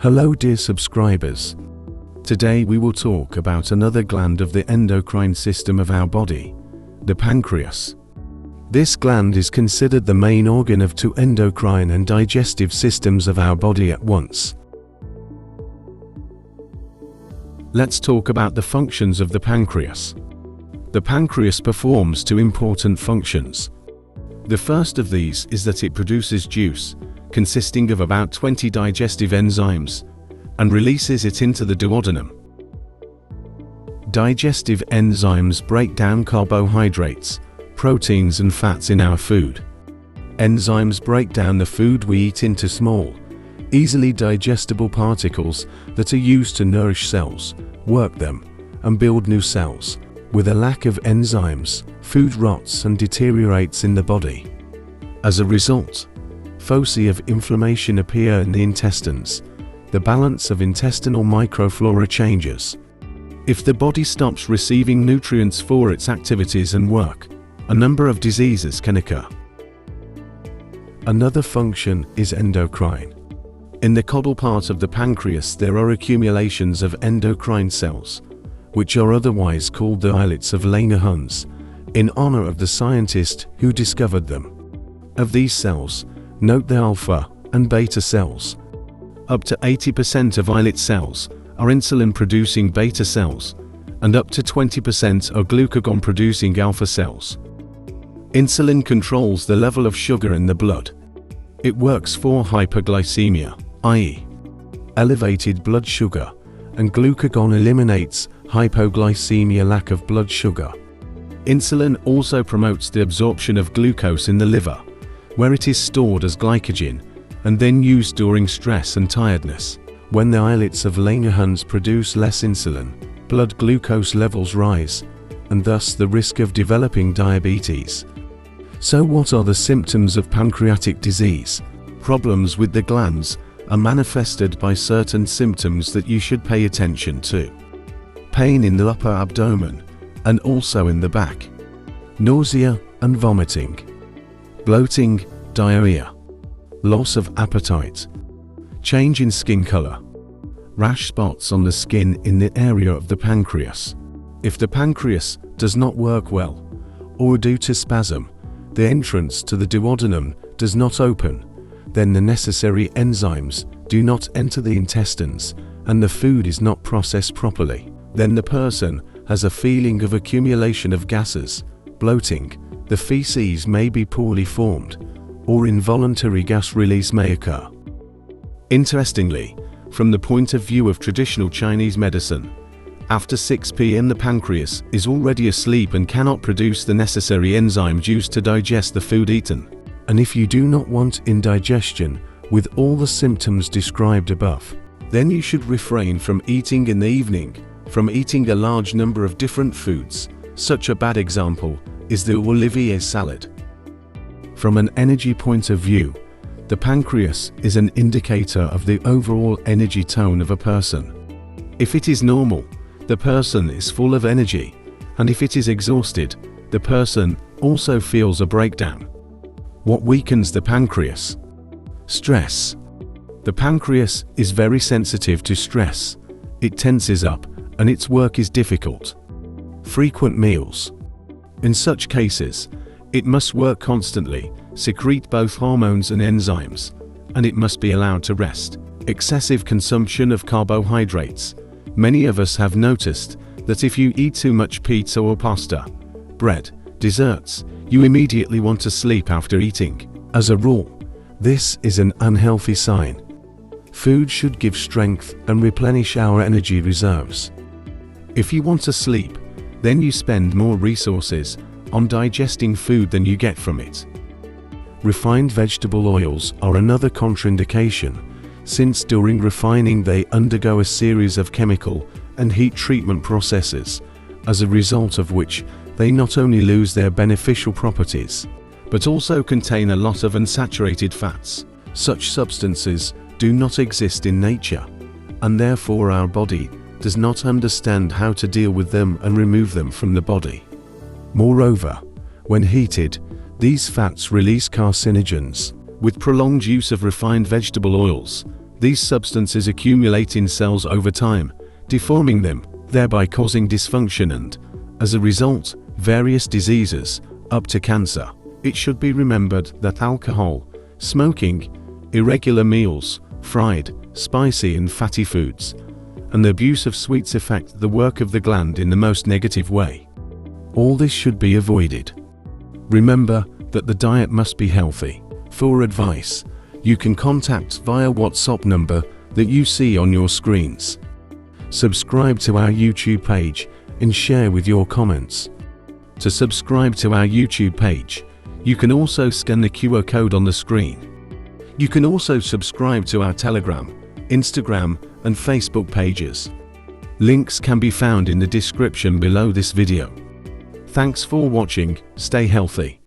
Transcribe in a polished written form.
Hello dear subscribers. Today we will talk about another gland of the endocrine system of our body, the pancreas. This gland is considered the main organ of two endocrine and digestive systems of our body at once. Let's talk about the functions of the pancreas. The pancreas performs two important functions. The first of these is that it produces juice, consisting of about 20 digestive enzymes, and releases it into the duodenum. Digestive enzymes break down carbohydrates, proteins and fats in our food. Enzymes break down the food we eat into small, easily digestible particles that are used to nourish cells, work them, and build new cells. With a lack of enzymes, food rots and deteriorates in the body. As a result, foci of inflammation appear in the intestines. The balance of intestinal microflora changes. If the body stops receiving nutrients for its activities and work, a number of diseases can occur. Another function is endocrine. In the caudal part of the pancreas there are accumulations of endocrine cells, which are otherwise called the islets of Langerhans, in honor of the scientist who discovered them. Of these cells, note the alpha and beta cells. Up to 80% of islet cells are insulin-producing beta cells, and up to 20% are glucagon-producing alpha cells. Insulin controls the level of sugar in the blood. It works for hyperglycemia, i.e., elevated blood sugar, and glucagon eliminates hypoglycemia, lack of blood sugar. Insulin also promotes the absorption of glucose in the liver, where it is stored as glycogen and then used during stress and tiredness. When the islets of Langerhans produce less insulin, blood glucose levels rise, and thus the risk of developing diabetes. So what are the symptoms of pancreatic disease? Problems with the glands are manifested by certain symptoms that you should pay attention to. Pain in the upper abdomen and also in the back. Nausea and vomiting. Bloating, diarrhea. Loss of appetite. Change in skin color. Rash spots on the skin in the area of the pancreas. If the pancreas does not work well, or due to spasm, the entrance to the duodenum does not open, then the necessary enzymes do not enter the intestines and the food is not processed properly. Then the person has a feeling of accumulation of gases, bloating, the feces may be poorly formed, or involuntary gas release may occur. Interestingly, from the point of view of traditional Chinese medicine, after 6 p.m. the pancreas is already asleep and cannot produce the necessary enzymes used to digest the food eaten. And if you do not want indigestion with all the symptoms described above, then you should refrain from eating in the evening, from eating a large number of different foods. Such a bad example is the Olivier salad. From an energy point of view, the pancreas is an indicator of the overall energy tone of a person. If it is normal, the person is full of energy, and if it is exhausted, the person also feels a breakdown. What weakens the pancreas? Stress. The pancreas is very sensitive to stress. It tenses up, and its work is difficult. Frequent meals. In such cases, it must work constantly, secrete both hormones and enzymes, and it must be allowed to rest. Excessive consumption of carbohydrates. Many of us have noticed that if you eat too much pizza or pasta, bread, desserts, you immediately want to sleep after eating. As a rule, this is an unhealthy sign. Food should give strength and replenish our energy reserves. If you want to sleep, then you spend more resources on digesting food than you get from it. Refined vegetable oils are another contraindication, since during refining they undergo a series of chemical and heat treatment processes, as a result of which they not only lose their beneficial properties, but also contain a lot of unsaturated fats. Such substances do not exist in nature, and therefore our body does not understand how to deal with them and remove them from the body. Moreover, when heated, these fats release carcinogens. With prolonged use of refined vegetable oils, These substances accumulate in cells over time, deforming them, thereby causing dysfunction and, as a result, various diseases, up to cancer. It should be remembered that alcohol, smoking, irregular meals, fried, spicy and fatty foods, and the abuse of sweets affect the work of the gland in the most negative way. All this should be avoided. Remember that the diet must be healthy. For advice, you can contact via WhatsApp number that you see on your screens. Subscribe to our YouTube page and share with your comments. To subscribe to our YouTube page, you can also scan the QR code on the screen. You can also subscribe to our Telegram, Instagram, and Facebook pages. Links can be found in the description below this video. Thanks for watching, stay healthy.